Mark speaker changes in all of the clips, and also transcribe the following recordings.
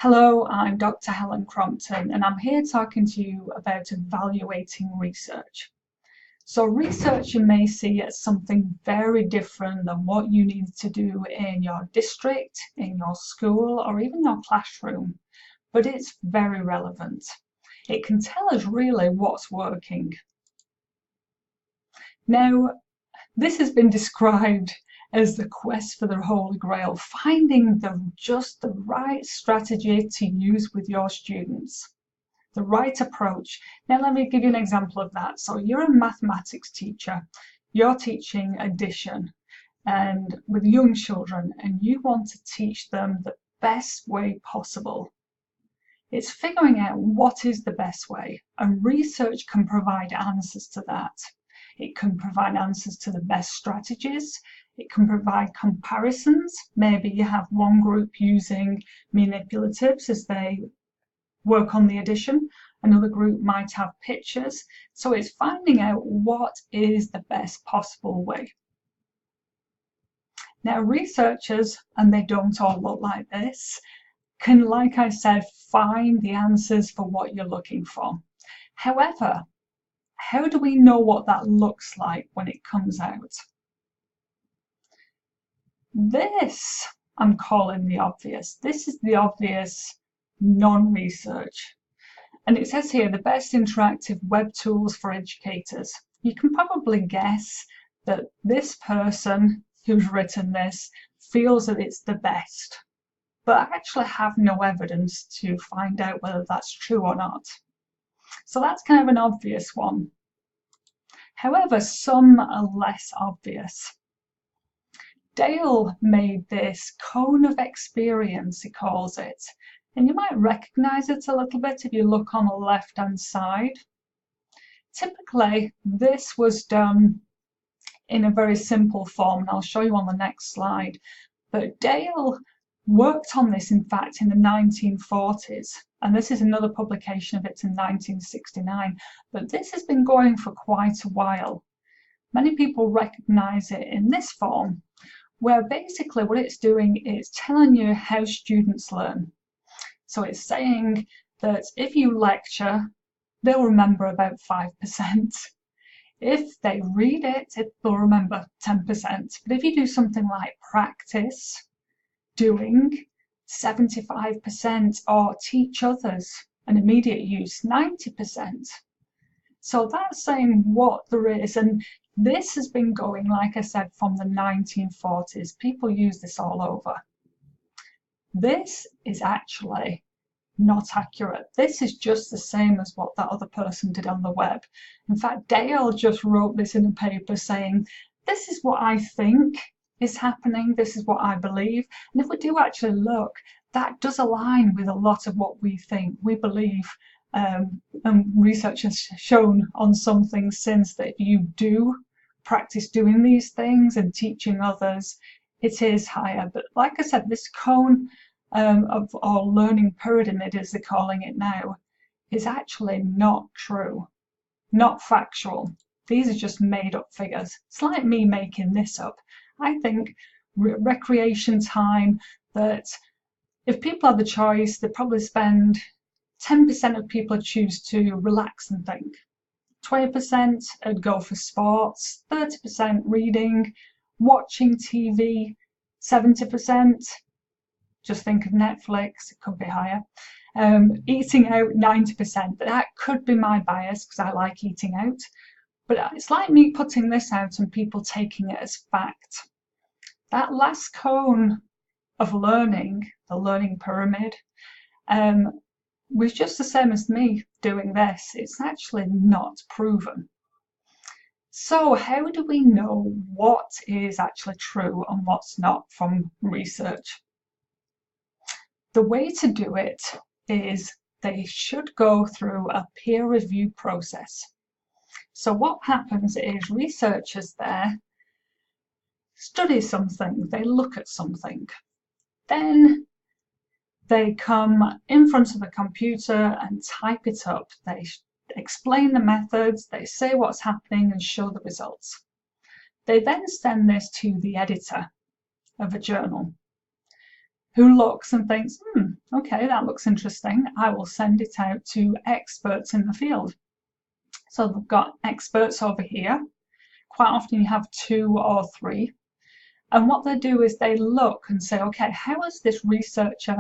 Speaker 1: Hello, I'm Dr. Helen Crompton, and I'm here talking to you about evaluating research. So research you may see as something very different than what you need to do in your district, in your school, or even your classroom, but it's very relevant. It can tell us really what's working. Now, this has been described as the quest for the Holy Grail, finding just the right strategy to use with your students, the right approach. Now, let me give you an example of that. So you're a mathematics teacher, you're teaching addition and with young children, and you want to teach them the best way possible. It's figuring out what is the best way, and research can provide answers to that. It can provide answers to the best strategies. It can provide comparisons. Maybe you have one group using manipulatives as they work on the addition. Another group might have pictures. So it's finding out what is the best possible way. Now, researchers, and they don't all look like this, can, like I said, find the answers for what you're looking for. However, how do we know what that looks like when it comes out? This I'm calling the obvious. This is the obvious non-research. And it says here, the best interactive web tools for educators. You can probably guess that this person who's written this feels that it's the best, but I actually have no evidence to find out whether that's true or not. So that's kind of an obvious one. However, some are less obvious. Dale made this cone of experience, he calls it, and you might recognize it a little bit if you look on the left-hand side. Typically, this was done in a very simple form, and I'll show you on the next slide. But Dale worked on this, in fact, in the 1940s, and this is another publication of it in 1969. But this has been going for quite a while. Many people recognize it in this form, where basically what it's doing is telling you how students learn. So it's saying that if you lecture, they'll remember about 5%. If they read it, they'll remember 10%. But if you do something like practice, doing, 75%, or teach others, and immediate use, 90%. So that's saying what there is, and this has been going, like I said, from the 1940s. People use this all over. This is actually not accurate. This is just the same as what that other person did on the web. In fact, Dale just wrote this in a paper saying, this is what I think is happening, this is what I believe. And if we do actually look, that does align with a lot of what we think, we believe. And research has shown on some things since that if you do practice doing these things and teaching others, it is higher. But like I said, this cone or learning pyramid, as they're calling it now, is actually not true, not factual. These are just made up figures. It's like me making this up. I think recreation time, that if people had the choice, they'd probably spend 10% of people choose to relax and think. 20% would go for sports, 30% reading, watching TV, 70%, just think of Netflix, it could be higher. Eating out, 90%, but that could be my bias because I like eating out. But it's like me putting this out and people taking it as fact. That last cone of learning, the learning pyramid, was just the same as me doing this. It's actually not proven. So how do we know what is actually true and what's not from research? The way to do it is they should go through a peer review process. So what happens is researchers there study something, they look at something, then they come in front of a computer and type it up. They explain the methods, they say what's happening and show the results. They then send this to the editor of a journal. who looks and thinks, okay, that looks interesting. I will send it out to experts in the field. So they've got experts over here. Quite often you have 2 or 3. And what they do is they look and say, okay, how has this researcher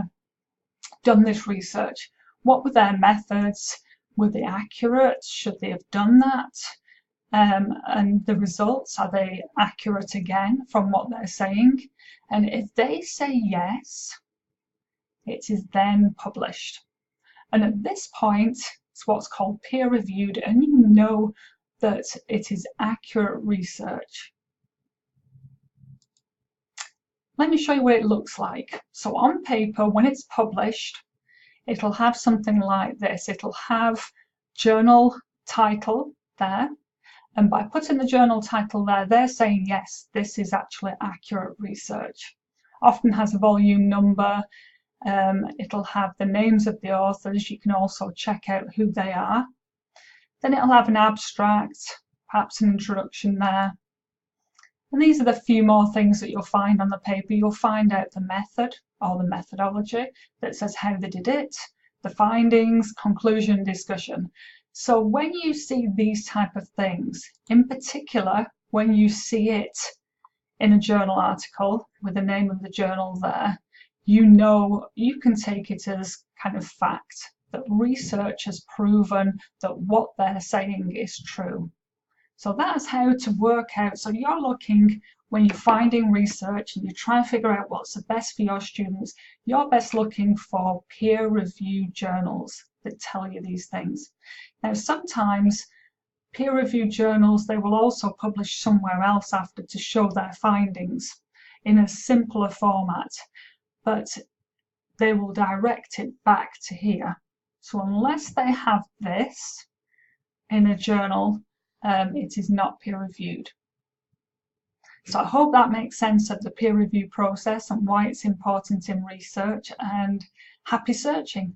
Speaker 1: done this research? What were their methods? Were they accurate? Should they have done that? And the results, are they accurate again from what they're saying? And if they say yes, it is then published. And at this point, it's what's called peer-reviewed, and you know that it is accurate research. Let me show you what it looks like. So on paper, when it's published, it'll have something like this. It'll have journal title there. And by putting the journal title there, they're saying, yes, this is actually accurate research. Often has a volume number. It'll have the names of the authors. You can also check out who they are. Then it'll have an abstract, perhaps an introduction there. And these are the few more things that you'll find on the paper. You'll find out the method or the methodology that says how they did it, the findings, conclusion, discussion. So when you see these type of things, in particular, when you see it in a journal article with the name of the journal there, you know you can take it as kind of fact that research has proven that what they're saying is true. So that's how to work out. So you're looking, when you're finding research and you try and figure out what's the best for your students, you're best looking for peer-reviewed journals that tell you these things. Now, sometimes peer-reviewed journals, they will also publish somewhere else after to show their findings in a simpler format, but they will direct it back to here. So unless they have this in a journal, it is not peer-reviewed. So I hope that makes sense of the peer review process and why it's important in research, and happy searching.